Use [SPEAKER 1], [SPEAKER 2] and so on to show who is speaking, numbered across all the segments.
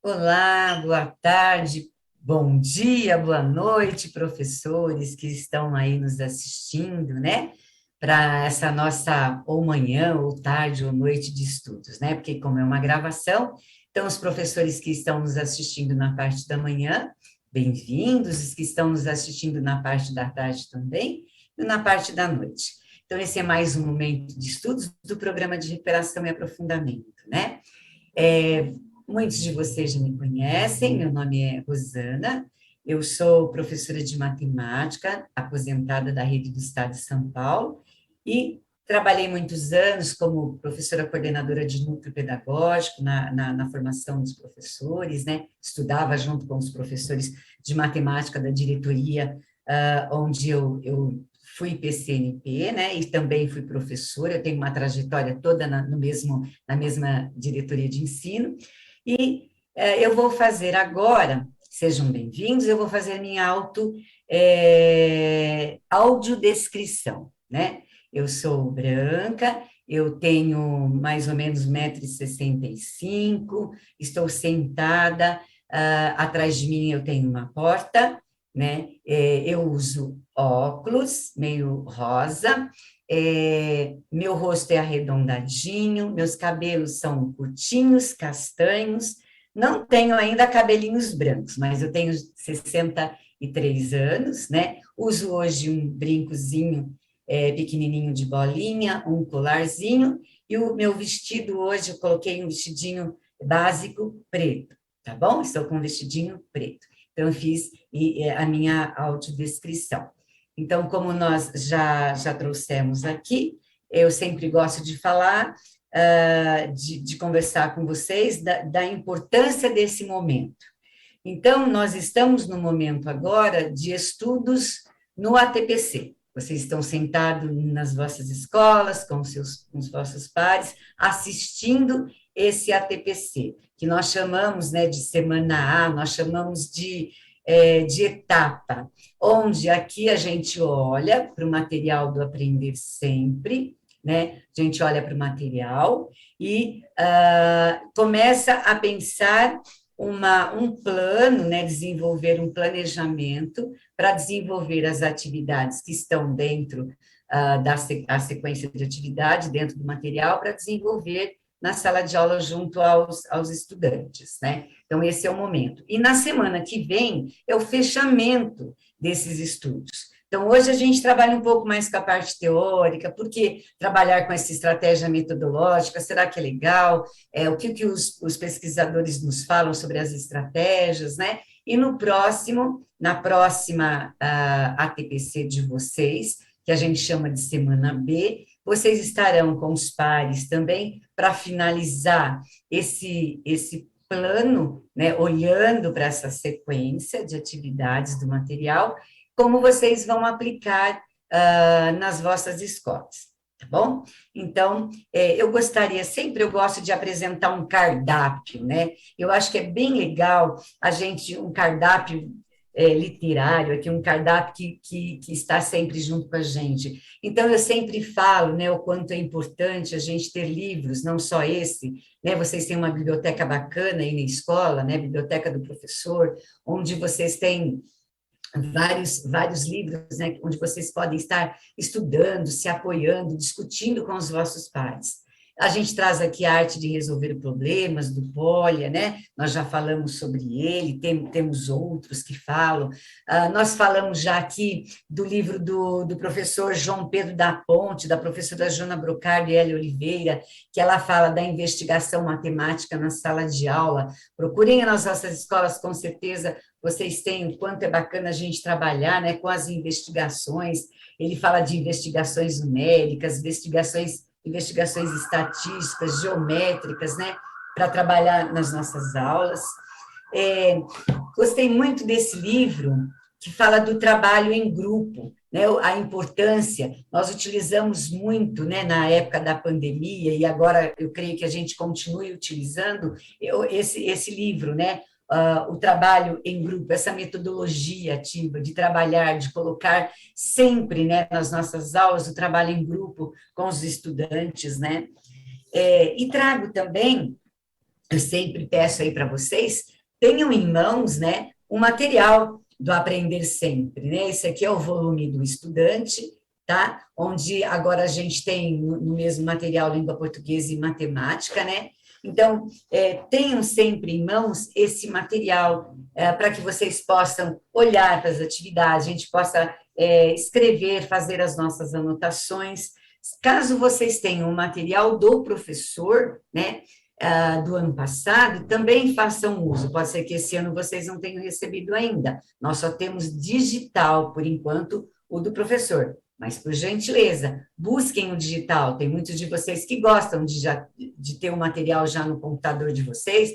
[SPEAKER 1] Olá, boa tarde, bom dia, boa noite, professores que estão aí nos assistindo, né? Para essa nossa ou manhã, ou tarde, ou noite de estudos, né? Porque como é uma gravação, então os professores que estão nos assistindo na parte da manhã, bem-vindos, os que estão nos assistindo na parte da tarde também, e na parte da noite. Então, esse é mais um momento de estudos do programa de recuperação e aprofundamento, né? É, muitos de vocês já me conhecem, meu nome é Rosana, eu sou professora de matemática, aposentada da Rede do Estado de São Paulo, e trabalhei muitos anos como professora coordenadora de núcleo pedagógico na formação dos professores, né? Estudava junto com os professores de matemática da diretoria, onde eu fui PCNP, né, e também fui professora, eu tenho uma trajetória toda na mesma diretoria de ensino, e eu vou fazer agora, sejam bem-vindos, eu vou fazer minha audiodescrição, né? Eu sou branca, eu tenho mais ou menos 1,65 m, estou sentada, atrás de mim eu tenho uma porta, né? Eu uso óculos, meio rosa, meu rosto é arredondadinho, meus cabelos são curtinhos, castanhos, não tenho ainda cabelinhos brancos, mas eu tenho 63 anos, né? Uso hoje um brincozinho pequenininho de bolinha, um colarzinho, e o meu vestido hoje, eu coloquei um vestidinho básico preto, tá bom? Estou com um vestidinho preto. Então, eu fiz a minha autodescrição. Então, como nós já trouxemos aqui, eu sempre gosto de falar, de conversar com vocês da importância desse momento. Então, nós estamos no momento agora de estudos no ATPC. Vocês estão sentados nas vossas escolas, com os vossos pares, assistindo esse ATPC, que nós chamamos, né, de semana A, nós chamamos de etapa, onde aqui a gente olha para o material do Aprender Sempre, né? A gente olha para o material e começa a pensar um plano, né, desenvolver um planejamento para desenvolver as atividades que estão dentro da sequência de atividade, dentro do material, para desenvolver na sala de aula junto aos estudantes, né? Então, esse é o momento. E na semana que vem é o fechamento desses estudos. Então, hoje a gente trabalha um pouco mais com a parte teórica, porque trabalhar com essa estratégia metodológica, será que é legal? O que os pesquisadores nos falam sobre as estratégias, né? E na próxima ATPC de vocês, que a gente chama de semana B, vocês estarão com os pares também para finalizar esse plano, né, olhando para essa sequência de atividades do material, como vocês vão aplicar nas vossas escolas, tá bom? Então, eu gosto de apresentar um cardápio, né? Eu acho que é bem legal um cardápio literário, aqui um cardápio que está sempre junto com a gente. Então, eu sempre falo, né, o quanto é importante a gente ter livros, não só esse, né, vocês têm uma biblioteca bacana aí na escola, né, biblioteca do professor, onde vocês têm vários livros, né, onde vocês podem estar estudando, se apoiando, discutindo com os vossos pares. A gente traz aqui a arte de resolver problemas do Polya, né? Nós já falamos sobre ele, temos outros que falam. Nós falamos já aqui do livro do professor João Pedro da Ponte, da professora Jona Brocardo e Elia Oliveira, que ela fala da investigação matemática na sala de aula. Procurem nas nossas escolas, com certeza, vocês têm o quanto é bacana a gente trabalhar, né, com as investigações. Ele fala de investigações numéricas, investigações estatísticas, geométricas, né, para trabalhar nas nossas aulas. Gostei muito desse livro, que fala do trabalho em grupo, né, a importância, nós utilizamos muito, né, na época da pandemia, e agora eu creio que a gente continue utilizando esse livro, né, o trabalho em grupo, essa metodologia ativa de trabalhar, de colocar sempre, né, nas nossas aulas o trabalho em grupo com os estudantes, né, e trago também, eu sempre peço aí para vocês, tenham em mãos, né, o material do Aprender Sempre, né? Esse aqui é o volume do estudante, tá? Onde agora a gente tem no mesmo material língua portuguesa e matemática, né? Então, tenham sempre em mãos esse material para que vocês possam olhar para as atividades, a gente possa escrever, fazer as nossas anotações. Caso vocês tenham o material do professor, né, do ano passado, também façam uso. Pode ser que esse ano vocês não tenham recebido ainda. Nós só temos digital, por enquanto, o do professor. Mas, por gentileza, busquem o digital. Tem muitos de vocês que gostam de ter o material já no computador de vocês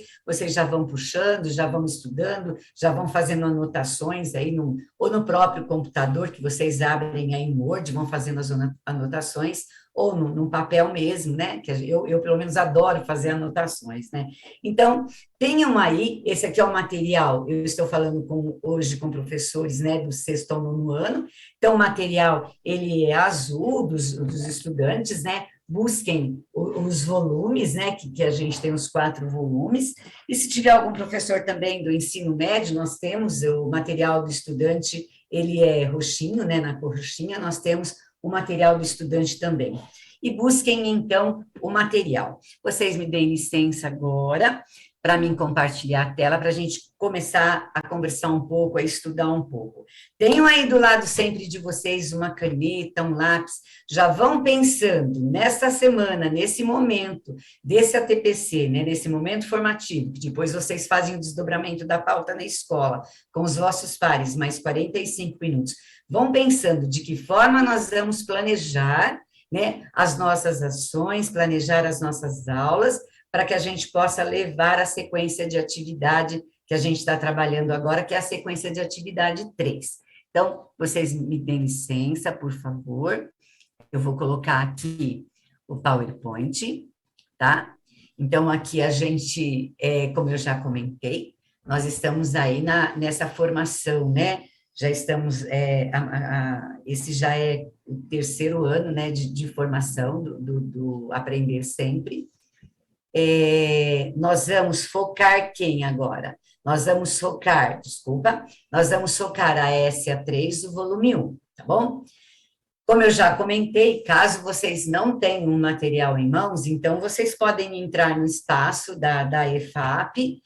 [SPEAKER 1] já vão puxando, já vão estudando, já vão fazendo anotações aí, ou no próprio computador que vocês abrem aí no Word, vão fazendo as anotações, ou num papel mesmo, né? Que eu, pelo menos, adoro fazer anotações, né? Então, tenham aí, esse aqui é o material, eu estou falando hoje com professores, né, do sexto ao nono ano, então, o material, ele é azul dos estudantes, né? Busquem os volumes, né? Que a gente tem os 4 volumes, e se tiver algum professor também do ensino médio, nós temos o material do estudante, ele é roxinho, né? Na cor roxinha, nós temos o material do estudante também. E busquem, então, o material. Vocês me deem licença agora para mim compartilhar a tela, para a gente começar a conversar um pouco, a estudar um pouco. Tenham aí do lado sempre de vocês uma caneta, um lápis, já vão pensando nesta semana, nesse momento, desse ATPC, né, nesse momento formativo, que depois vocês fazem o desdobramento da pauta na escola, com os vossos pares, mais 45 minutos. Vão pensando de que forma nós vamos planejar, né, as nossas ações, planejar as nossas aulas, para que a gente possa levar a sequência de atividade que a gente está trabalhando agora, que é a sequência de atividade 3. Então, vocês me deem licença, por favor. Eu vou colocar aqui o PowerPoint, tá? Então, aqui a gente, como eu já comentei, nós estamos aí nessa formação, né? Já estamos, esse já é o terceiro ano, né, de formação do Aprender Sempre. Nós vamos focar quem agora? Nós vamos focar a SA3 do volume 1, tá bom? Como eu já comentei, caso vocês não tenham um material em mãos, então vocês podem entrar no espaço da EFAP,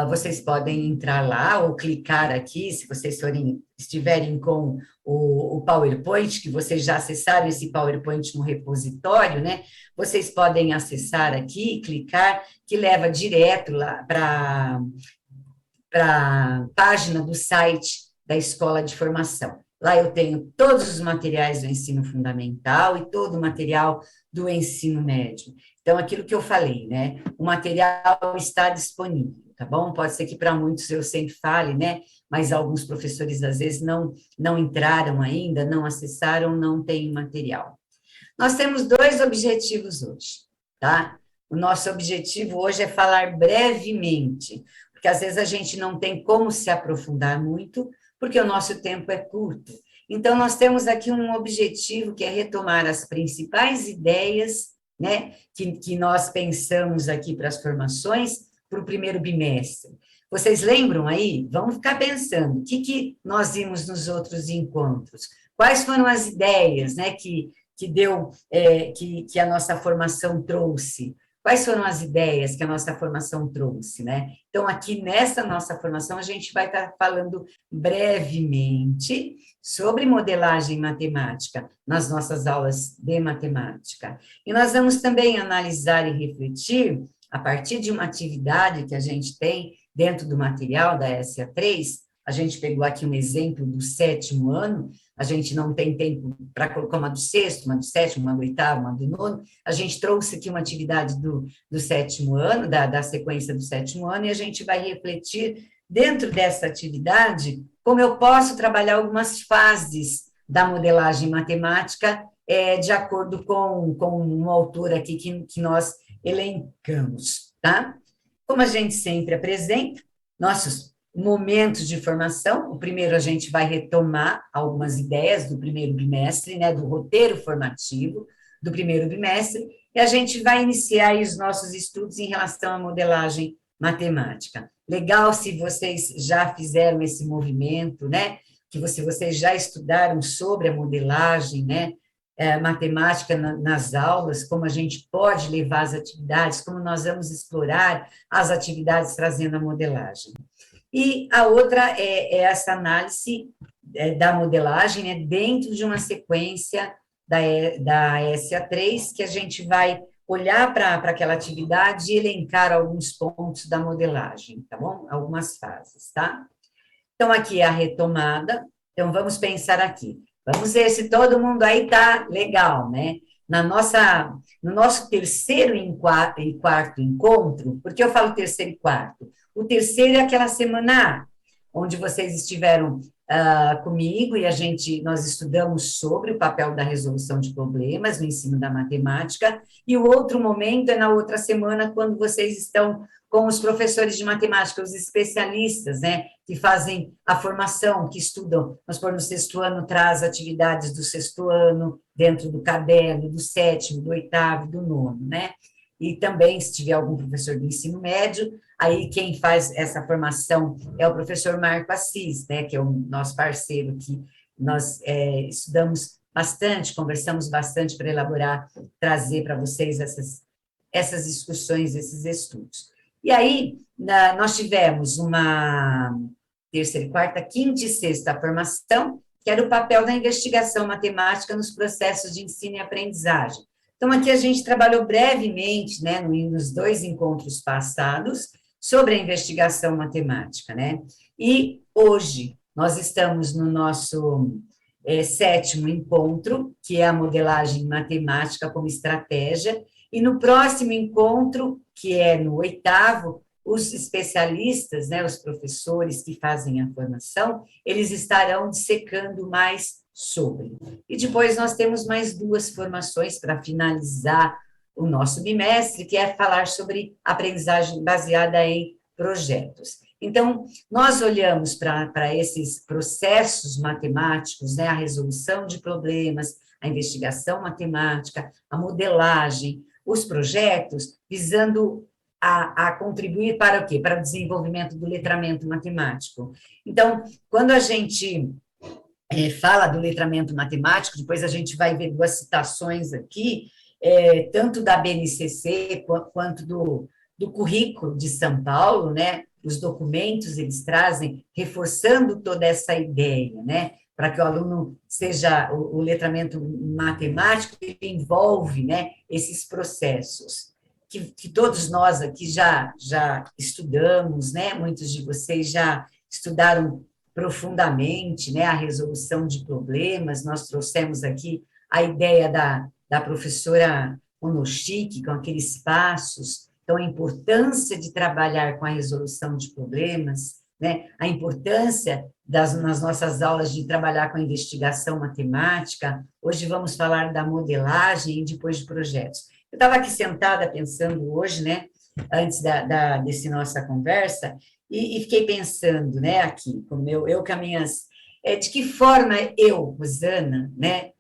[SPEAKER 1] vocês podem entrar lá ou clicar aqui, se vocês estiverem com o PowerPoint, que vocês já acessaram esse PowerPoint no repositório, né? Vocês podem acessar aqui, clicar, que leva direto lá para a página do site da Escola de Formação. Lá eu tenho todos os materiais do ensino fundamental e todo o material do ensino médio. Então, aquilo que eu falei, né? O material está disponível, tá bom? Pode ser que para muitos eu sempre fale, né? Mas alguns professores, às vezes, não entraram ainda, não acessaram, não têm material. Nós temos 2 objetivos hoje, tá? O nosso objetivo hoje é falar brevemente, porque às vezes a gente não tem como se aprofundar muito, porque o nosso tempo é curto. Então, nós temos aqui um objetivo que é retomar as principais ideias, né, que nós pensamos aqui para as formações para o primeiro bimestre. Vocês lembram aí? Vamos ficar pensando, o que nós vimos nos outros encontros? Quais foram as ideias, né, que a nossa formação trouxe? Quais foram as ideias que a nossa formação trouxe, né? Então, aqui nessa nossa formação, a gente vai estar falando brevemente sobre modelagem matemática nas nossas aulas de matemática. E nós vamos também analisar e refletir, a partir de uma atividade que a gente tem dentro do material da SA3, a gente pegou aqui um exemplo do 7º ano, a gente não tem tempo para colocar uma do 6º, uma do 7º, uma do 8º, uma do 9º, a gente trouxe aqui uma atividade do 7º ano, da sequência do 7º ano, e a gente vai refletir dentro dessa atividade como eu posso trabalhar algumas fases da modelagem matemática de acordo com um autor aqui que nós elencamos, tá? Como a gente sempre apresenta, nossos momentos de formação. O primeiro, a gente vai retomar algumas ideias do primeiro bimestre, né, do roteiro formativo do primeiro bimestre, e a gente vai iniciar os nossos estudos em relação à modelagem matemática. Legal se vocês já fizeram esse movimento, né? Que vocês já estudaram sobre a modelagem, né? Matemática nas aulas, como a gente pode levar as atividades, como nós vamos explorar as atividades trazendo a modelagem. E a outra é essa análise da modelagem, né, dentro de uma sequência da SA3, que a gente vai olhar para aquela atividade e elencar alguns pontos da modelagem, tá bom? Algumas fases, tá? Então, aqui é a retomada. Então, vamos pensar aqui. Vamos ver se todo mundo aí tá legal, né? No nosso terceiro e quarto encontro, por que eu falo terceiro e quarto? O terceiro é aquela semana A, onde vocês estiveram comigo e nós estudamos sobre o papel da resolução de problemas no ensino da matemática, e o outro momento é na outra semana, quando vocês estão com os professores de matemática, os especialistas, né, que fazem a formação, que estudam, no sexto ano traz atividades do sexto ano, dentro do caderno, do sétimo, do oitavo, do nono, né, e também, se tiver algum professor do ensino médio, aí quem faz essa formação é o professor Marco Assis, né, que é o nosso parceiro, que nós estudamos bastante, conversamos bastante para elaborar, trazer para vocês essas discussões, esses estudos. E aí, nós tivemos uma terceira, quarta, quinta e sexta formação, que era o papel da investigação matemática nos processos de ensino e aprendizagem. Então, aqui a gente trabalhou brevemente, né, nos 2 encontros passados, sobre a investigação matemática, né? E hoje nós estamos no nosso 7º encontro, que é a modelagem matemática como estratégia, e no próximo encontro, que é no 8º, os especialistas, né, os professores que fazem a formação, eles estarão dissecando mais sobre. E depois nós temos mais 2 formações para finalizar o nosso bimestre, que é falar sobre aprendizagem baseada em projetos. Então, nós olhamos para esses processos matemáticos, né, a resolução de problemas, a investigação matemática, a modelagem, os projetos, visando a contribuir para o quê? Para o desenvolvimento do letramento matemático. Então, quando a gente fala do letramento matemático, depois a gente vai ver 2 citações aqui, tanto da BNCC quanto do currículo de São Paulo, né? Os documentos eles trazem, reforçando toda essa ideia, né? Para que o aluno seja, o letramento matemático, ele envolve, né, esses processos, que todos nós aqui já estudamos, né? Muitos de vocês já estudaram profundamente, né, a resolução de problemas. Nós trouxemos aqui a ideia da professora Onoshiki, com aqueles passos, então a importância de trabalhar com a resolução de problemas, né, a importância nas nossas aulas de trabalhar com a investigação matemática. Hoje vamos falar da modelagem e depois de projetos. Eu estava aqui sentada pensando hoje, né, antes desse nossa conversa, e fiquei pensando, né, aqui, como eu com as minhas... de que forma eu, Rosana, né,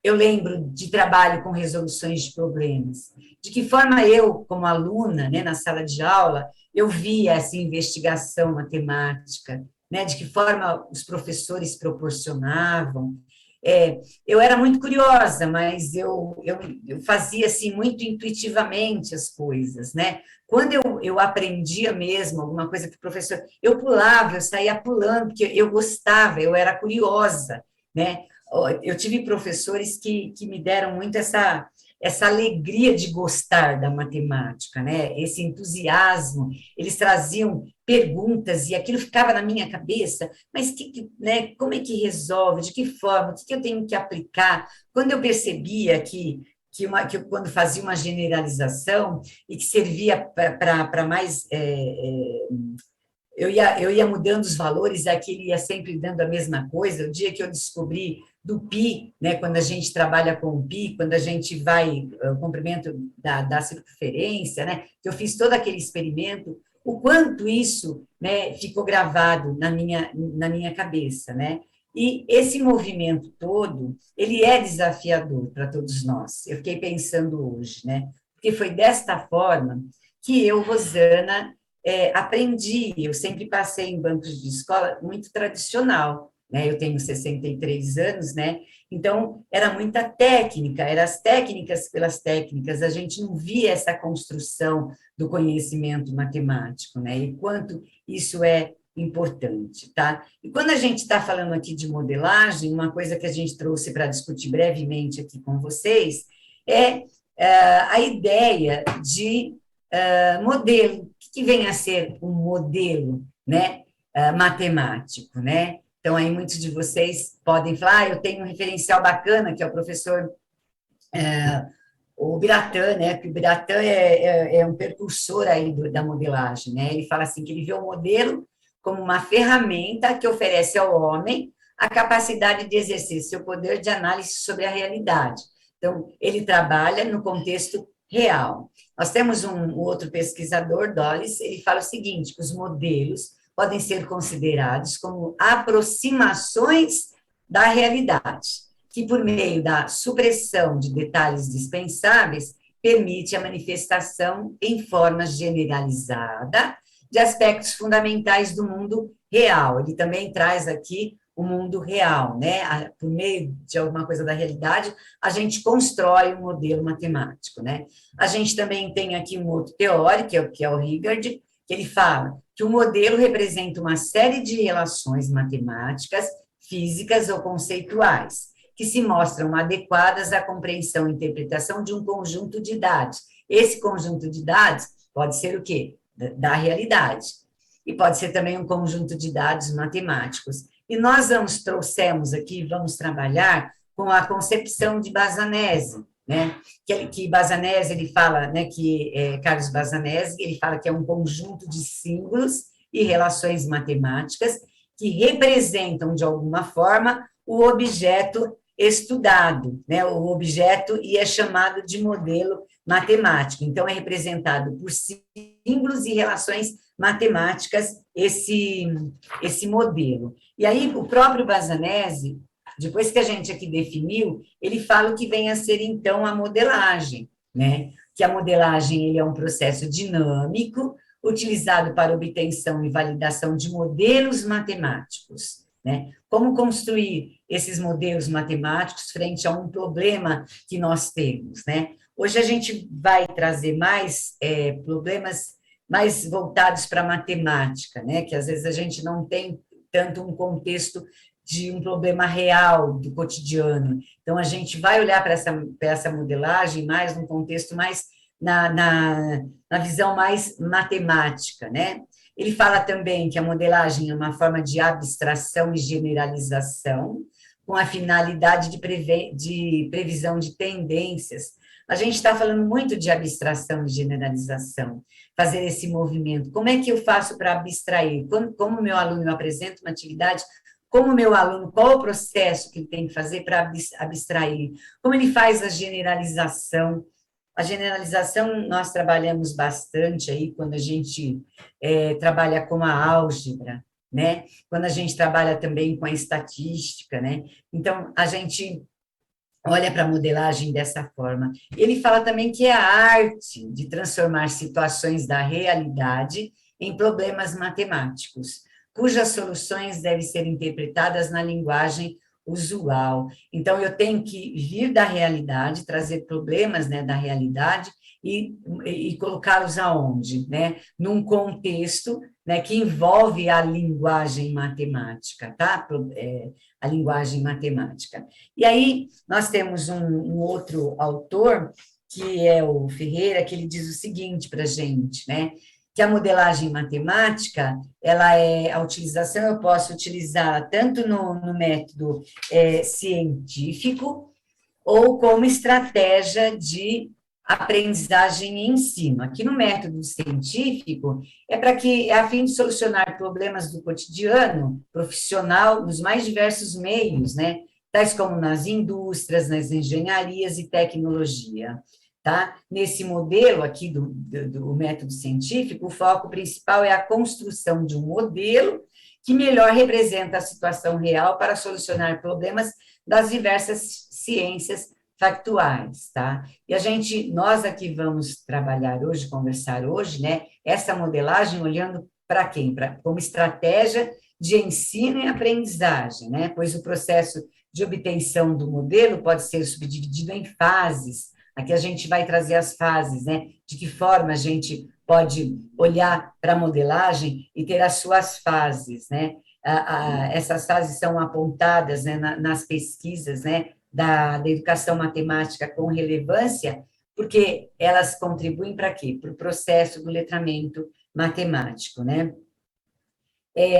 [SPEAKER 1] eu lembro de trabalho com resoluções de problemas, de que forma eu, como aluna, né, na sala de aula, eu via essa investigação matemática, né, de que forma os professores proporcionavam. Eu era muito curiosa, mas eu fazia assim muito intuitivamente as coisas, né? Quando eu aprendia mesmo alguma coisa que o professor, eu pulava, eu saía pulando, porque eu gostava, eu era curiosa, né? Eu tive professores que me deram muito essa alegria de gostar da matemática, né? Esse entusiasmo, eles traziam perguntas e aquilo ficava na minha cabeça, mas né, como é que resolve, de que forma, o que eu tenho que aplicar? Quando eu percebia que eu, quando fazia uma generalização e que servia para mais... eu ia mudando os valores, aquele ia sempre dando a mesma coisa. O dia que eu descobri do pi, né, quando a gente trabalha com o pi, quando a gente vai, o comprimento da circunferência, né, que eu fiz todo aquele experimento, o quanto isso, né, ficou gravado na minha cabeça, né? E esse movimento todo, ele é desafiador para todos nós. Eu fiquei pensando hoje, né? Porque foi desta forma que eu, Rosana, aprendi. Eu sempre passei em bancos de escola muito tradicional, né? Eu tenho 63 anos, né? Então, era muita técnica, eram as técnicas pelas técnicas, a gente não via essa construção do conhecimento matemático, né? E quanto isso é importante, tá? E quando a gente está falando aqui de modelagem, uma coisa que a gente trouxe para discutir brevemente aqui com vocês é a ideia de modelo. O que vem a ser um modelo, né, matemático, né? Então, aí muitos de vocês podem falar, eu tenho um referencial bacana, que é o professor o Biratã, né? Que o Biratã é um precursor aí da modelagem, né? Ele fala assim que ele vê o modelo como uma ferramenta que oferece ao homem a capacidade de exercer seu poder de análise sobre a realidade. Então, ele trabalha no contexto real. Nós temos um outro pesquisador, Dollis, ele fala o seguinte, que os modelos podem ser considerados como aproximações da realidade, que, por meio da supressão de detalhes dispensáveis, permite a manifestação em forma generalizada de aspectos fundamentais do mundo real. Ele também traz aqui o mundo real, né? Por meio de alguma coisa da realidade, a gente constrói um modelo matemático, né? A gente também tem aqui um outro teórico, que é o Rigard, que ele fala que o modelo representa uma série de relações matemáticas, físicas ou conceituais, que se mostram adequadas à compreensão e interpretação de um conjunto de dados. Esse conjunto de dados pode ser o quê? Da realidade. E pode ser também um conjunto de dados matemáticos. E nós trouxemos aqui, vamos trabalhar com a concepção de Bassanese, né? Que Bassanese, ele fala, né, Carlos Bassanese, ele fala que é um conjunto de símbolos e relações matemáticas que representam, de alguma forma, o objeto estudado, né? O objeto e é chamado de modelo matemático. Então, é representado por símbolos e relações matemáticas esse modelo. E aí, o próprio Bassanese, depois que a gente aqui definiu, ele fala o que vem a ser, então, a modelagem, né? Que a modelagem ele é um processo dinâmico, utilizado para obtenção e validação de modelos matemáticos, né? Como construir esses modelos matemáticos frente a um problema que nós temos, né? Hoje a gente vai trazer mais problemas mais voltados para a matemática, né? Que às vezes a gente não tem tanto um contexto de um problema real do cotidiano. Então, a gente vai olhar para essa modelagem mais num contexto mais na visão mais matemática, né? Ele fala também que a modelagem é uma forma de abstração e generalização, com a finalidade de previsão de tendências. A gente está falando muito de abstração e generalização, fazer esse movimento. Como é que eu faço para abstrair? Como o meu aluno apresenta uma atividade, como o meu aluno, qual o processo que ele tem que fazer para abstrair? Como ele faz a generalização? A generalização nós trabalhamos bastante aí quando a gente trabalha com a álgebra, né? Quando a gente trabalha também com a estatística, né? Então, a gente olha para a modelagem dessa forma. Ele fala também que é a arte de transformar situações da realidade em problemas matemáticos, cujas soluções devem ser interpretadas na linguagem usual. Então, eu tenho que vir da realidade, trazer problemas, né, da realidade e colocá-los aonde? Né? Num contexto, né, que envolve a linguagem matemática, tá? A linguagem matemática. E aí, nós temos um outro autor, que é o Ferreira, que ele diz o seguinte para a gente, né? Que a modelagem matemática, ela é a utilização, eu posso utilizar tanto no método científico ou como estratégia de aprendizagem e ensino. Aqui no método científico, é a fim de solucionar problemas do cotidiano profissional nos mais diversos meios, né? Tais como nas indústrias, nas engenharias e tecnologia. Tá? Nesse modelo aqui do método científico, o foco principal é a construção de um modelo que melhor representa a situação real para solucionar problemas das diversas ciências factuais, tá? E nós aqui vamos trabalhar hoje, conversar hoje, né, essa modelagem olhando para quem? Como estratégia de ensino e aprendizagem, né? Pois o processo de obtenção do modelo pode ser subdividido em fases. Aqui a gente vai trazer as fases, né? De que forma a gente pode olhar para a modelagem e ter as suas fases, né? Essas fases são apontadas, né, nas pesquisas, né, da educação matemática com relevância, porque elas contribuem para quê? Para o processo do letramento matemático, né?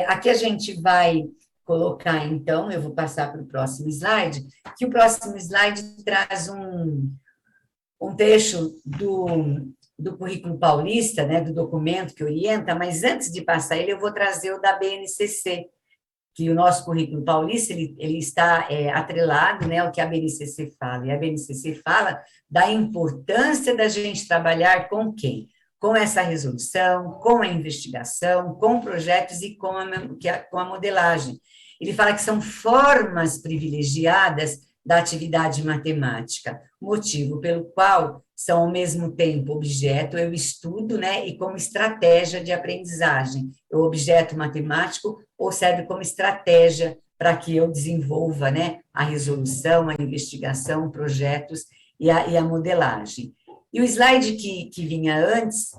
[SPEAKER 1] Aqui a gente vai colocar, então, eu vou passar para o próximo slide, que o próximo slide traz um trecho do currículo paulista, né, do documento que orienta, mas antes de passar ele, eu vou trazer o da BNCC, que o nosso currículo paulista, ele está atrelado, né, ao que a BNCC fala, e a BNCC fala da importância da gente trabalhar com quem? Com essa resolução, com a investigação, com projetos e com a modelagem. Ele fala que são formas privilegiadas da atividade matemática, motivo pelo qual são, ao mesmo tempo, objeto, eu estudo, né, e como estratégia de aprendizagem. O objeto matemático ou serve como estratégia para que eu desenvolva, né, a resolução, a investigação, projetos e a modelagem. E o slide que vinha antes,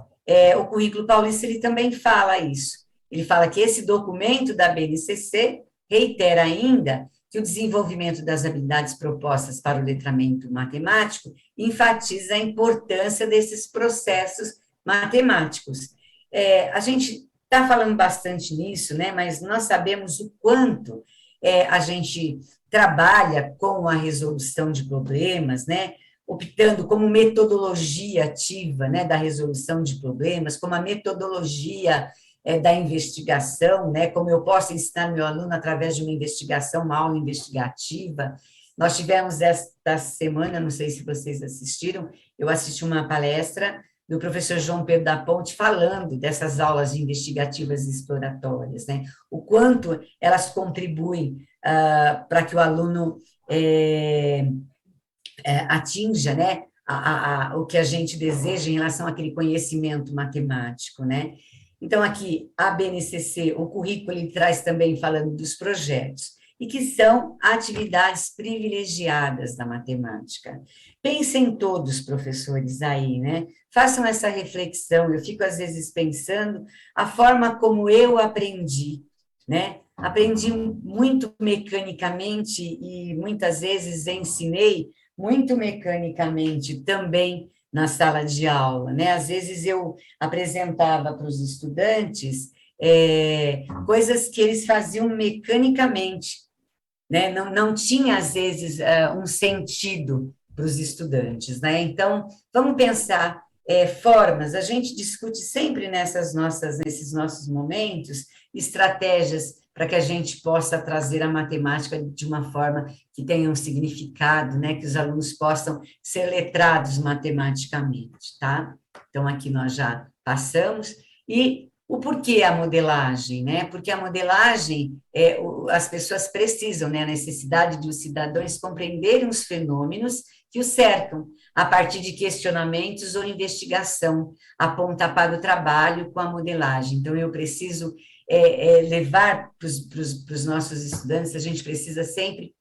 [SPEAKER 1] o currículo paulista, ele também fala isso. Ele fala que esse documento da BNCC reitera ainda que o desenvolvimento das habilidades propostas para o letramento matemático enfatiza a importância desses processos matemáticos. A gente está falando bastante nisso, né, mas nós sabemos o quanto a gente trabalha com a resolução de problemas, né, optando como metodologia ativa, né, da resolução de problemas, como a metodologia da investigação, né, como eu posso ensinar meu aluno através de uma investigação, uma aula investigativa. Nós tivemos esta semana, não sei se vocês assistiram, eu assisti uma palestra do professor João Pedro da Ponte falando dessas aulas investigativas e exploratórias, né, o quanto elas contribuem para que o aluno atinja, né, o que a gente deseja em relação àquele conhecimento matemático, né. Então, aqui, a BNCC, o currículo, ele traz também falando dos projetos, e que são atividades privilegiadas da matemática. Pensem todos, professores, aí, né? Façam essa reflexão, eu fico, às vezes, pensando a forma como eu aprendi, né? Aprendi muito mecanicamente e, muitas vezes, ensinei muito mecanicamente também na sala de aula, né? Às vezes eu apresentava para os estudantes coisas que eles faziam mecanicamente, né? Não tinha, às vezes, um sentido para os estudantes, né? Então, vamos pensar formas, a gente discute sempre nesses nossos momentos, estratégias para que a gente possa trazer a matemática de uma forma que tenha um significado, né, que os alunos possam ser letrados matematicamente, tá? Então, aqui nós já passamos. E o porquê a modelagem, né? Porque a modelagem, as pessoas precisam, né, a necessidade de os cidadãos compreenderem os fenômenos que os cercam, a partir de questionamentos ou investigação, aponta para o trabalho com a modelagem. Então, eu preciso levar para os nossos estudantes, a gente precisa sempre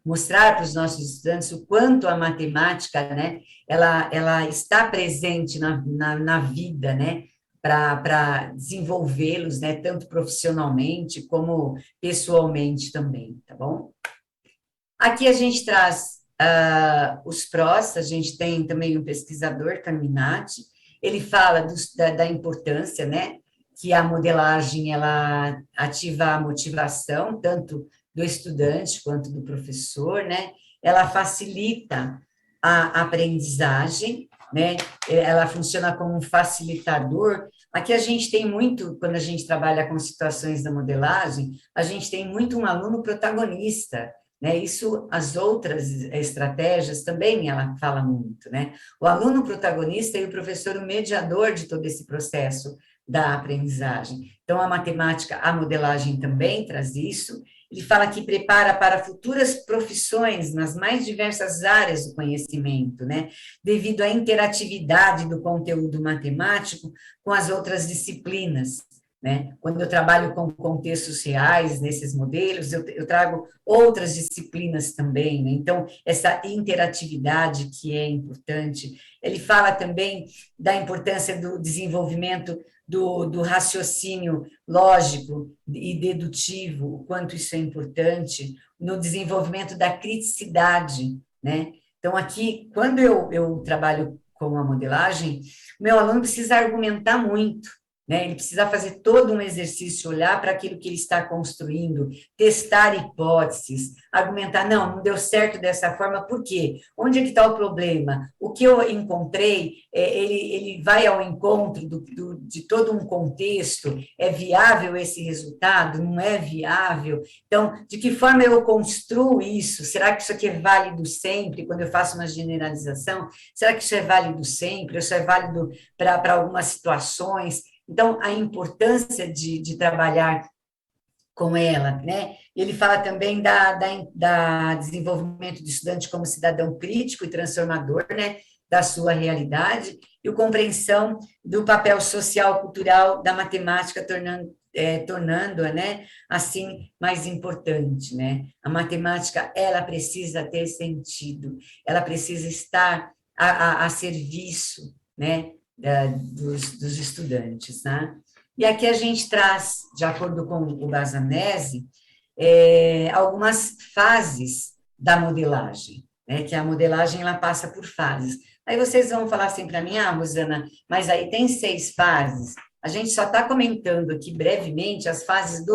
[SPEAKER 1] mostrar para os nossos estudantes o quanto a matemática, né, ela está presente na vida, né, para desenvolvê-los, né, tanto profissionalmente como pessoalmente também, tá bom? Aqui a gente traz os prós, a gente tem também um pesquisador, Carminati, ele fala da importância, né, que a modelagem, ela ativa a motivação, tanto do estudante quanto do professor, né, ela facilita a aprendizagem, né, ela funciona como um facilitador. Aqui a gente tem muito, quando a gente trabalha com situações da modelagem, a gente tem muito um aluno protagonista, né, isso, as outras estratégias também ela fala muito, né, o aluno protagonista e o professor o mediador de todo esse processo da aprendizagem. Então, a matemática, a modelagem também traz isso, ele fala que prepara para futuras profissões nas mais diversas áreas do conhecimento, né? Devido à interatividade do conteúdo matemático com as outras disciplinas, né? Quando eu trabalho com contextos reais nesses modelos, eu trago outras disciplinas também, né? Então, essa interatividade que é importante. Ele fala também da importância do desenvolvimento do raciocínio lógico e dedutivo, o quanto isso é importante, no desenvolvimento da criticidade, né? Então, aqui, quando eu trabalho com a modelagem, meu aluno precisa argumentar muito, né? Ele precisa fazer todo um exercício, olhar para aquilo que ele está construindo, testar hipóteses, argumentar, não deu certo dessa forma, por quê? Onde é que está o problema? O que eu encontrei, ele vai ao encontro de todo um contexto, é viável esse resultado? Não é viável? Então, de que forma eu construo isso? Será que isso aqui é válido sempre, quando eu faço uma generalização? Será que isso é válido sempre? Isso é válido para algumas situações? Então, a importância de trabalhar com ela, né? Ele fala também da desenvolvimento do estudante como cidadão crítico e transformador, né? Da sua realidade, e a compreensão do papel social, cultural da matemática, tornando-a, né, assim, mais importante, né? A matemática, ela precisa ter sentido, ela precisa estar a serviço, né, dos estudantes, né? E aqui a gente traz, de acordo com o Bassanese, algumas fases da modelagem, né? Que a modelagem ela passa por fases. Aí vocês vão falar assim para mim, Rosana, mas aí tem 6 fases. A gente só está comentando aqui brevemente as fases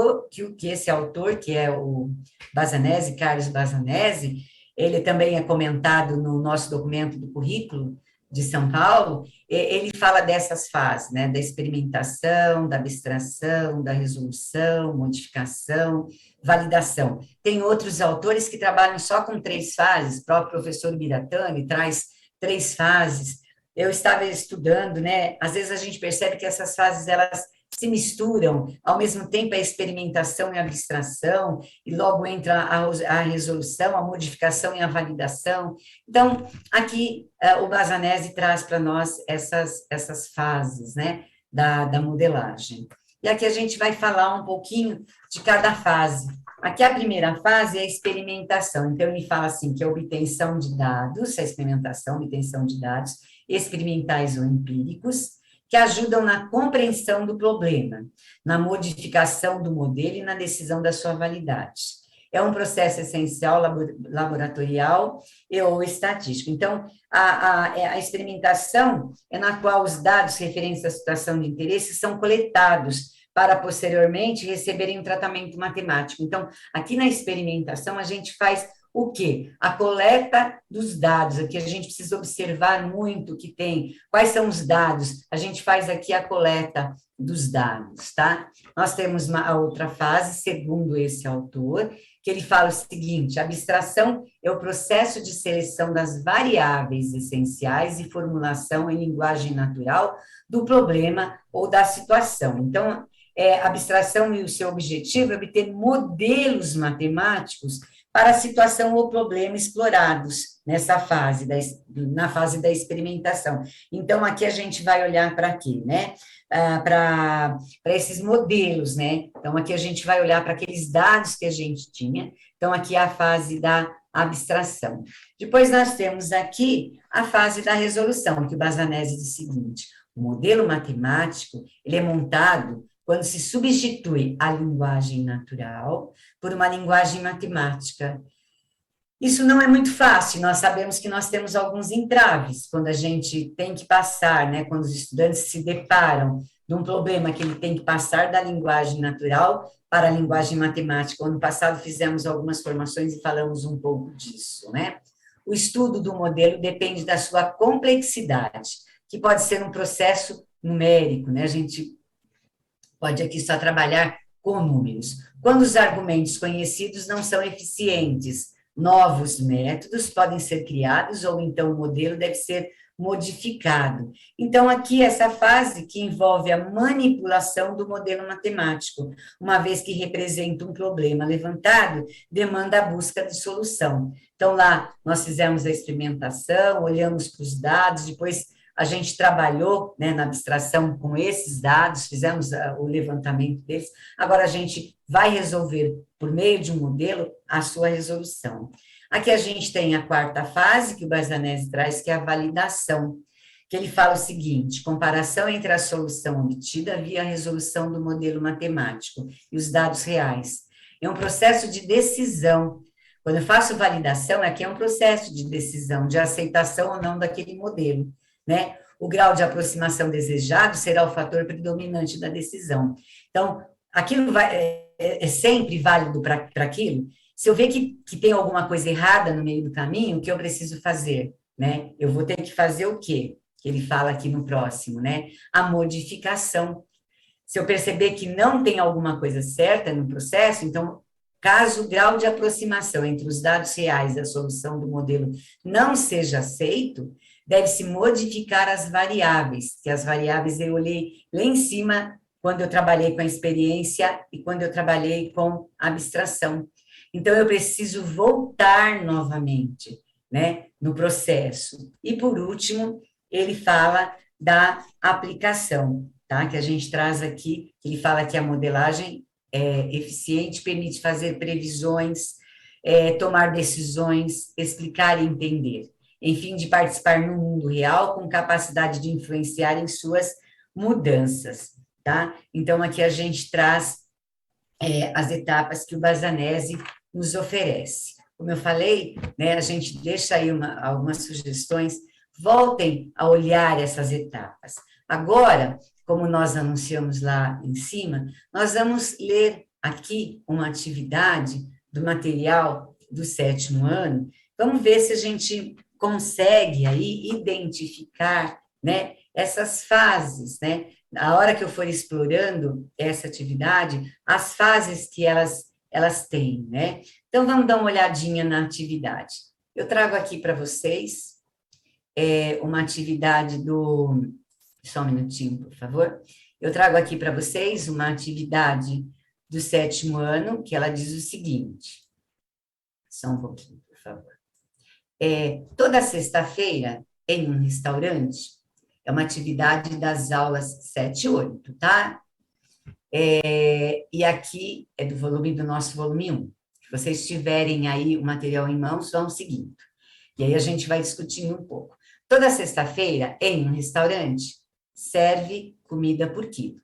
[SPEAKER 1] que esse autor, que é o Bassanese, Carlos Bassanese, ele também é comentado no nosso documento do currículo de São Paulo, ele fala dessas fases, né, da experimentação, da abstração, da resolução, modificação, validação. Tem outros autores que trabalham só com 3 fases, o próprio professor Biratani traz 3 fases. Eu estava estudando, né, às vezes a gente percebe que essas fases, elas se misturam, ao mesmo tempo a experimentação e a abstração, e logo entra a resolução, a modificação e a validação. Então, aqui o Bassanese traz para nós essas fases, né, da modelagem. E aqui a gente vai falar um pouquinho de cada fase. Aqui a primeira fase é a experimentação. Então, ele fala assim, que é a obtenção de dados, a experimentação, obtenção de dados experimentais ou empíricos, que ajudam na compreensão do problema, na modificação do modelo e na decisão da sua validade. É um processo essencial laboratorial ou estatístico. Então, a experimentação é na qual os dados referentes à situação de interesse são coletados para posteriormente receberem um tratamento matemático. Então, aqui na experimentação, a gente faz o quê? A coleta dos dados. Aqui a gente precisa observar muito o que tem, quais são os dados. A gente faz aqui a coleta dos dados, tá? Nós temos a outra fase, segundo esse autor, que ele fala o seguinte: a abstração é o processo de seleção das variáveis essenciais e formulação em linguagem natural do problema ou da situação. Então, a abstração e o seu objetivo é obter modelos matemáticos para a situação ou problema explorados nessa fase, na fase da experimentação. Então, aqui a gente vai olhar para quê, né? Para esses modelos, né? Então, aqui a gente vai olhar para aqueles dados que a gente tinha. Então, aqui é a fase da abstração. Depois, nós temos aqui a fase da resolução, que o Bassanese diz o seguinte: o modelo matemático, ele é montado quando se substitui a linguagem natural por uma linguagem matemática. Isso não é muito fácil, nós sabemos que nós temos alguns entraves quando a gente tem que passar, né, quando os estudantes se deparam de um problema que ele tem que passar da linguagem natural para a linguagem matemática. Ano passado fizemos algumas formações e falamos um pouco disso, né? O estudo do modelo depende da sua complexidade, que pode ser um processo numérico, né? A gente pode aqui só trabalhar com números. Quando os argumentos conhecidos não são eficientes Novos métodos podem ser criados, ou então o modelo deve ser modificado. Então, aqui, essa fase que envolve a manipulação do modelo matemático, uma vez que representa um problema levantado, demanda a busca de solução. Então, lá, nós fizemos a experimentação, olhamos para os dados, depois a gente trabalhou, né, na abstração com esses dados, fizemos o levantamento deles, agora a gente vai resolver, por meio de um modelo, a sua resolução. Aqui a gente tem a quarta fase, que o Barzanesi traz, que é a validação, que ele fala o seguinte: comparação entre a solução obtida via a resolução do modelo matemático e os dados reais. É um processo de decisão. Quando eu faço validação, aqui é um processo de decisão, de aceitação ou não daquele modelo, né? O grau de aproximação desejado será o fator predominante da decisão. Então, aquilo é sempre válido para aquilo. Se eu ver que tem alguma coisa errada no meio do caminho, o que eu preciso fazer, né? Eu vou ter que fazer o quê? Que ele fala aqui no próximo, né? A modificação. Se eu perceber que não tem alguma coisa certa no processo, então, caso o grau de aproximação entre os dados reais e a solução do modelo não seja aceito, deve-se modificar as variáveis, que as variáveis eu olhei lá em cima quando eu trabalhei com a experiência e quando eu trabalhei com a abstração. Então, eu preciso voltar novamente, né, no processo. E, por último, ele fala da aplicação, tá? Que a gente traz aqui, ele fala que a modelagem é eficiente, permite fazer previsões, tomar decisões, explicar e entender, enfim, de participar no mundo real com capacidade de influenciar em suas mudanças, tá? Então, aqui a gente traz as etapas que o Barzanesi nos oferece. Como eu falei, né, a gente deixa aí algumas sugestões, voltem a olhar essas etapas. Agora, como nós anunciamos lá em cima, nós vamos ler aqui uma atividade do material do 7º ano. Vamos ver se a gente consegue aí identificar, né, essas fases, né? A hora que eu for explorando essa atividade, as fases que elas têm, né? Então, vamos dar uma olhadinha na atividade. Eu trago aqui para vocês uma atividade do... Só um minutinho, por favor. Eu trago aqui para vocês uma atividade do 7º ano, que ela diz o seguinte. Só um pouquinho, por favor. Toda sexta-feira, em um restaurante, é uma atividade das aulas 7 e 8, tá? E aqui é do nosso volume 1. Se vocês tiverem aí o material em mãos, vão seguindo. E aí a gente vai discutindo um pouco. Toda sexta-feira, em um restaurante, serve comida por quilo.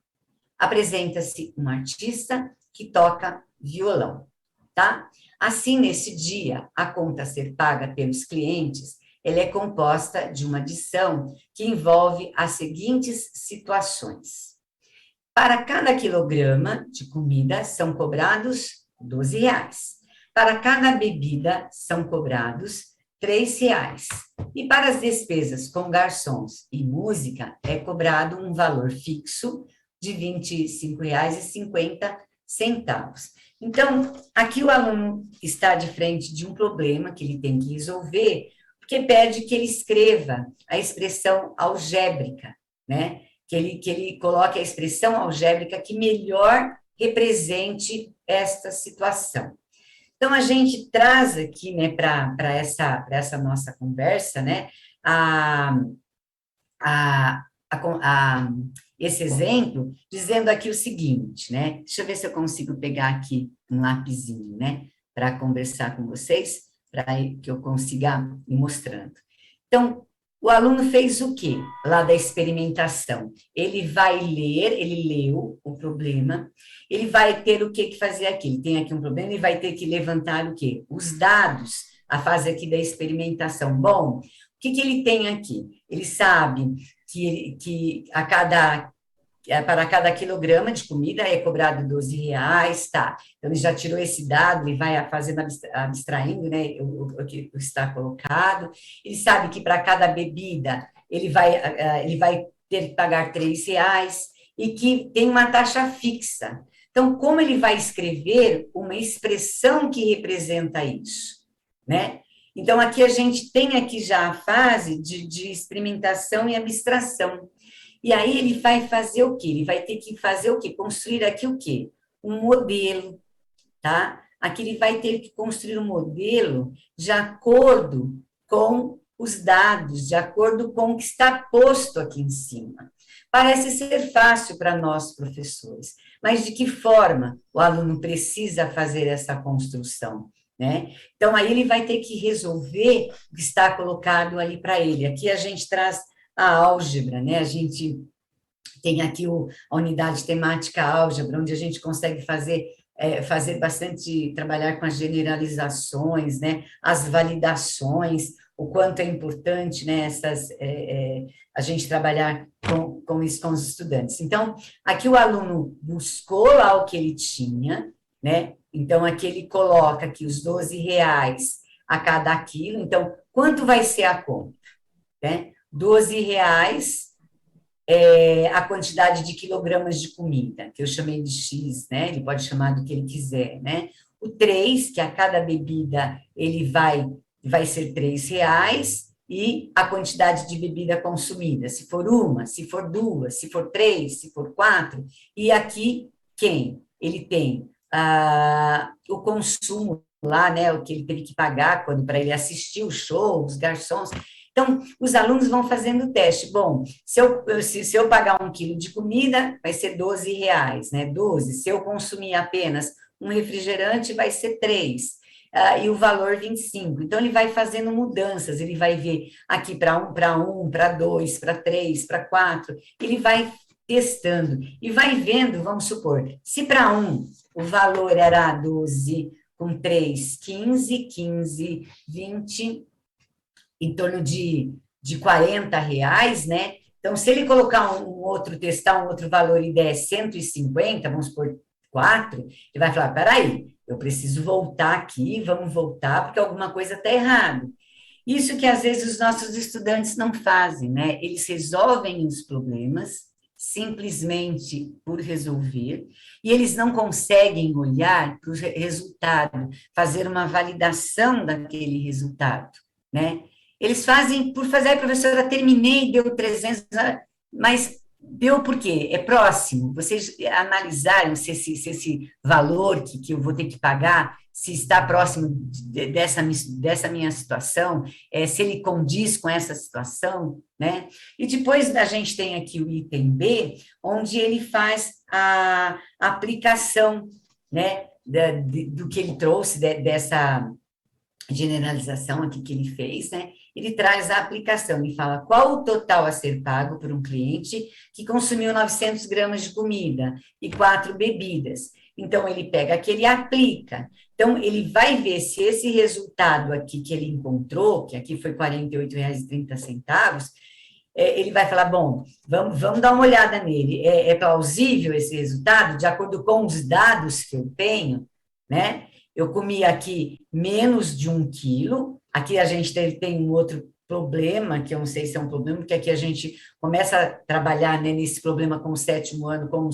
[SPEAKER 1] Apresenta-se um artista que toca violão, tá? Assim, nesse dia, a conta a ser paga pelos clientes, ela é composta de uma adição que envolve as seguintes situações. Para cada quilograma de comida são cobrados R$ 12. Para cada bebida são cobrados R$ 3. E para as despesas com garçons e música é cobrado um valor fixo de R$ 25,50. Então, aqui o aluno está de frente de um problema que ele tem que resolver, porque pede que ele escreva a expressão algébrica, né? Que ele coloque a expressão algébrica que melhor represente esta situação. Então, a gente traz aqui, né, para essa nossa conversa, né, esse exemplo, dizendo aqui o seguinte, né, deixa eu ver se eu consigo pegar aqui um lapisinho, né, para conversar com vocês, para que eu consiga ir mostrando. Então, o aluno fez o quê? Lá da experimentação. Ele vai ler, ele leu o problema, ele vai ter o que fazer aqui. Ele tem aqui um problema, ele vai ter que levantar o quê? Os dados, a fase aqui da experimentação. Bom, o que ele tem aqui? Ele sabe que para cada quilograma de comida é cobrado R$ 12, tá? Então, ele já tirou esse dado e vai fazendo, abstraindo, né, o que está colocado. Ele sabe que para cada bebida ele vai ter que pagar R$ 3 e que tem uma taxa fixa. Então, como ele vai escrever uma expressão que representa isso, né? Então, aqui a gente tem aqui já a fase de experimentação e abstração. E aí ele vai fazer o quê? Ele vai ter que fazer o quê? Construir aqui o quê? Um modelo, tá? Aqui ele vai ter que construir um modelo de acordo com os dados, de acordo com o que está posto aqui em cima. Parece ser fácil para nós, professores, mas de que forma o aluno precisa fazer essa construção, né? Então, aí ele vai ter que resolver o que está colocado ali para ele. Aqui a gente traz a álgebra, né? A gente tem aqui a unidade temática álgebra, onde a gente consegue fazer bastante, trabalhar com as generalizações, né, as validações, o quanto é importante, né, a gente trabalhar com isso com os estudantes. Então, aqui o aluno buscou lá o que ele tinha, né, então aqui ele coloca aqui os R$ 12 a cada quilo, então, quanto vai ser a conta, né? R$ 12 a quantidade de quilogramas de comida, que eu chamei de X, né? Ele pode chamar do que ele quiser, né? O 3, que a cada bebida ele vai ser R$ 3, e a quantidade de bebida consumida, se for uma, se for duas, se for três, se for quatro, e aqui quem? Ele tem o consumo lá, né? O que ele teve que pagar quando para ele assistir o show, os garçons. Então, os alunos vão fazendo o teste. Bom, se eu pagar 1 quilo de comida, vai ser R$ 12, né? 12. Se eu consumir apenas um refrigerante, vai ser 3. E o valor 25. Então, ele vai fazendo mudanças, ele vai ver aqui para para dois, para três, para quatro, ele vai testando e vai vendo, vamos supor, se para o valor era 12, com 3, 15, 15, 20, em torno de R$ 40, né? Então, se ele colocar testar um outro valor e der 150, vamos por 4, ele vai falar, peraí, eu preciso voltar aqui, vamos voltar, porque alguma coisa está errada. Isso que às vezes os nossos estudantes não fazem, né? Eles resolvem os problemas simplesmente por resolver, e eles não conseguem olhar para o resultado, fazer uma validação daquele resultado, né? Eles fazem por fazer, professora, terminei, deu 300, mas deu por quê? É próximo. Vocês analisaram se esse valor que eu vou ter que pagar, se está próximo dessa minha situação, se ele condiz com essa situação, né? E depois a gente tem aqui o item B, onde ele faz a aplicação, né, do que ele trouxe, dessa generalização aqui que ele fez, né? Ele traz a aplicação, ele fala qual o total a ser pago por um cliente que consumiu 900 gramas de comida e 4 bebidas. Então, ele pega aqui, ele aplica. Então, ele vai ver se esse resultado aqui que ele encontrou, que aqui foi R$ 48,30, ele vai falar, bom, vamos dar uma olhada nele. É plausível esse resultado, de acordo com os dados que eu tenho, né? Eu comi aqui menos de 1 quilo. Aqui a gente tem um outro problema, que eu não sei se é um problema, porque aqui a gente começa a trabalhar, né, nesse problema com o 7º ano, com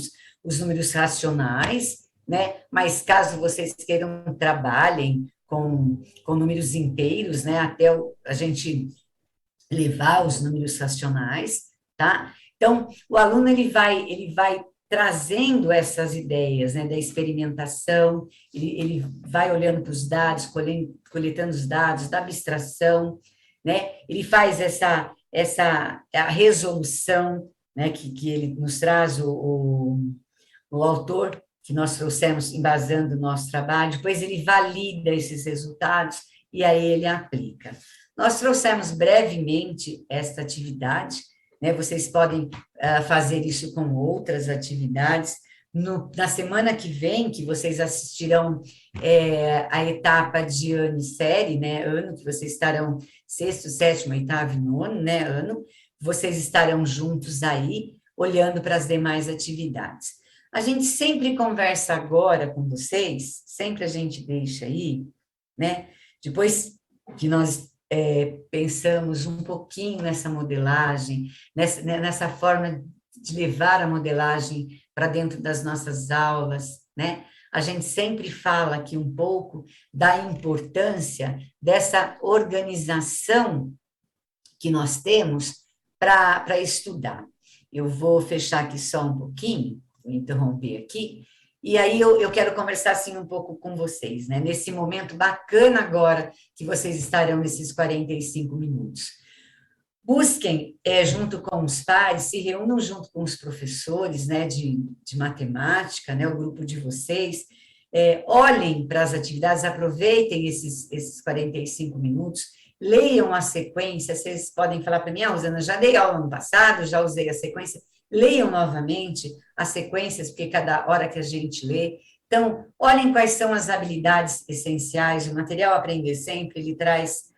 [SPEAKER 1] os números racionais, né? Mas caso vocês queiram, trabalhem com números inteiros, né? Até a gente levar os números racionais, tá? Então, o aluno, ele vai trazendo essas ideias, né, da experimentação, ele vai olhando para os dados, coletando os dados, da abstração, né, ele faz a resolução, né, que ele nos traz, o autor, que nós trouxemos embasando o nosso trabalho, depois ele valida esses resultados e aí ele aplica. Nós trouxemos brevemente esta atividade, né? Vocês podem fazer isso com outras atividades. Na semana que vem, que vocês assistirão a etapa de ano e série, né? Ano, que vocês estarão sexto, sétimo, oitavo e nono, né? Ano, vocês estarão juntos aí, olhando para as demais atividades. A gente sempre conversa agora com vocês, sempre a gente deixa aí, né? Depois que nós pensamos um pouquinho nessa modelagem, nessa forma de levar a modelagem para dentro das nossas aulas, né? a gente sempre fala aqui um pouco da importância dessa organização que nós temos para estudar. Eu vou fechar aqui só um pouquinho, vou interromper aqui, e aí eu quero conversar assim um pouco com vocês, né? Nesse momento bacana agora que vocês estarão nesses 45 minutos. Busquem, junto com os pares, se reúnam junto com os professores, né, de matemática, né, o grupo de vocês, olhem para as atividades, aproveitem esses 45 minutos, leiam a sequência, vocês podem falar para mim, Rosana, já dei aula no passado, já usei a sequência, leiam novamente as sequências, porque cada hora que a gente lê, então, olhem quais são as habilidades essenciais, o material Aprender Sempre, ele traz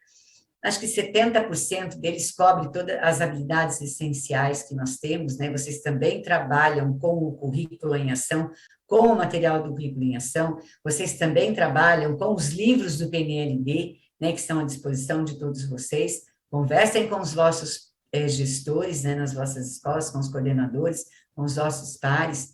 [SPEAKER 1] acho que 70% deles cobre todas as habilidades essenciais que nós temos, né? Vocês também trabalham com o currículo em ação, com o material do currículo em ação, vocês também trabalham com os livros do PNLD, né, que estão à disposição de todos vocês. Conversem com os vossos gestores, né, nas vossas escolas, com os coordenadores, com os vossos pares,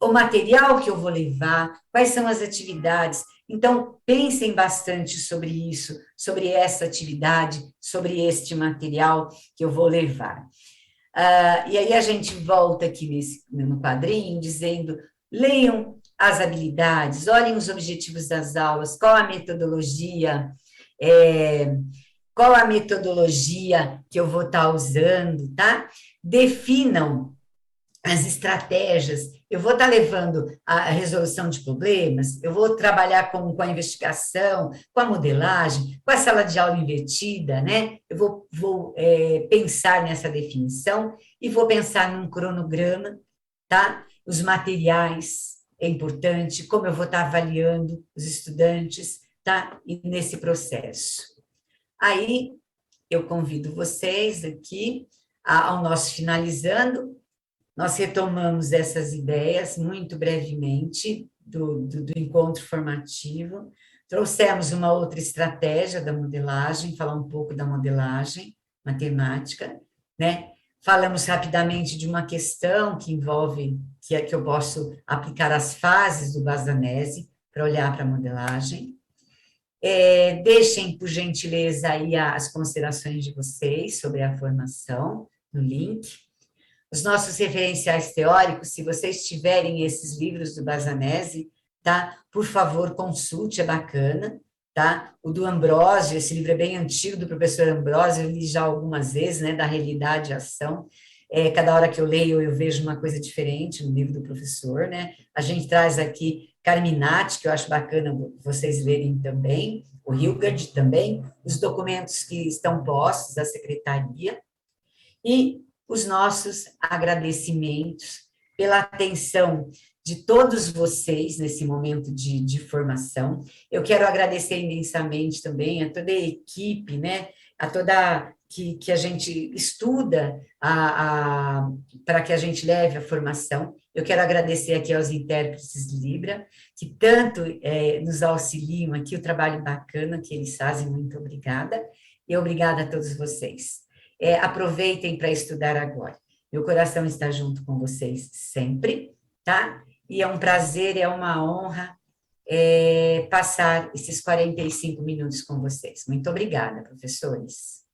[SPEAKER 1] o material que eu vou levar, quais são as atividades. Então, pensem bastante sobre isso, sobre essa atividade, sobre este material que eu vou levar. E aí a gente volta aqui no quadrinho, dizendo, leiam as habilidades, olhem os objetivos das aulas, qual a metodologia que eu vou estar usando, tá? Definam as estratégias, eu vou estar levando a resolução de problemas, eu vou trabalhar com a investigação, com a modelagem, com a sala de aula invertida, né? Eu vou pensar nessa definição e vou pensar num cronograma, tá? Os materiais, é importante, como eu vou estar avaliando os estudantes, tá? E nesse processo. Aí, eu convido vocês aqui ao nosso finalizando. Nós retomamos essas ideias muito brevemente do encontro formativo, trouxemos uma outra estratégia da modelagem, falar um pouco da modelagem matemática, né? Falamos rapidamente de uma questão que envolve, que é que eu posso aplicar as fases do Bazanese para olhar para a modelagem. Deixem, por gentileza, aí as considerações de vocês sobre a formação no link. Os nossos referenciais teóricos, se vocês tiverem esses livros do Bazanese, tá? Por favor, consulte, é bacana, tá? O do Ambrósio, esse livro é bem antigo, do professor Ambrósio, eu li já algumas vezes, né, da realidade e ação. Cada hora que eu leio, eu vejo uma coisa diferente no livro do professor, né? A gente traz aqui Carminati, que eu acho bacana vocês lerem também, o Hilgard também, os documentos que estão postos da secretaria, e os nossos agradecimentos pela atenção de todos vocês nesse momento de formação. Eu quero agradecer imensamente também a toda a equipe, né, a toda que a gente estuda para que a gente leve a formação. Eu quero agradecer aqui aos intérpretes Libra, que tanto nos auxiliam aqui, o trabalho bacana que eles fazem, muito obrigada, e obrigada a todos vocês. Aproveitem para estudar agora. Meu coração está junto com vocês sempre, tá? E é um prazer, é uma honra passar esses 45 minutos com vocês. Muito obrigada, professores.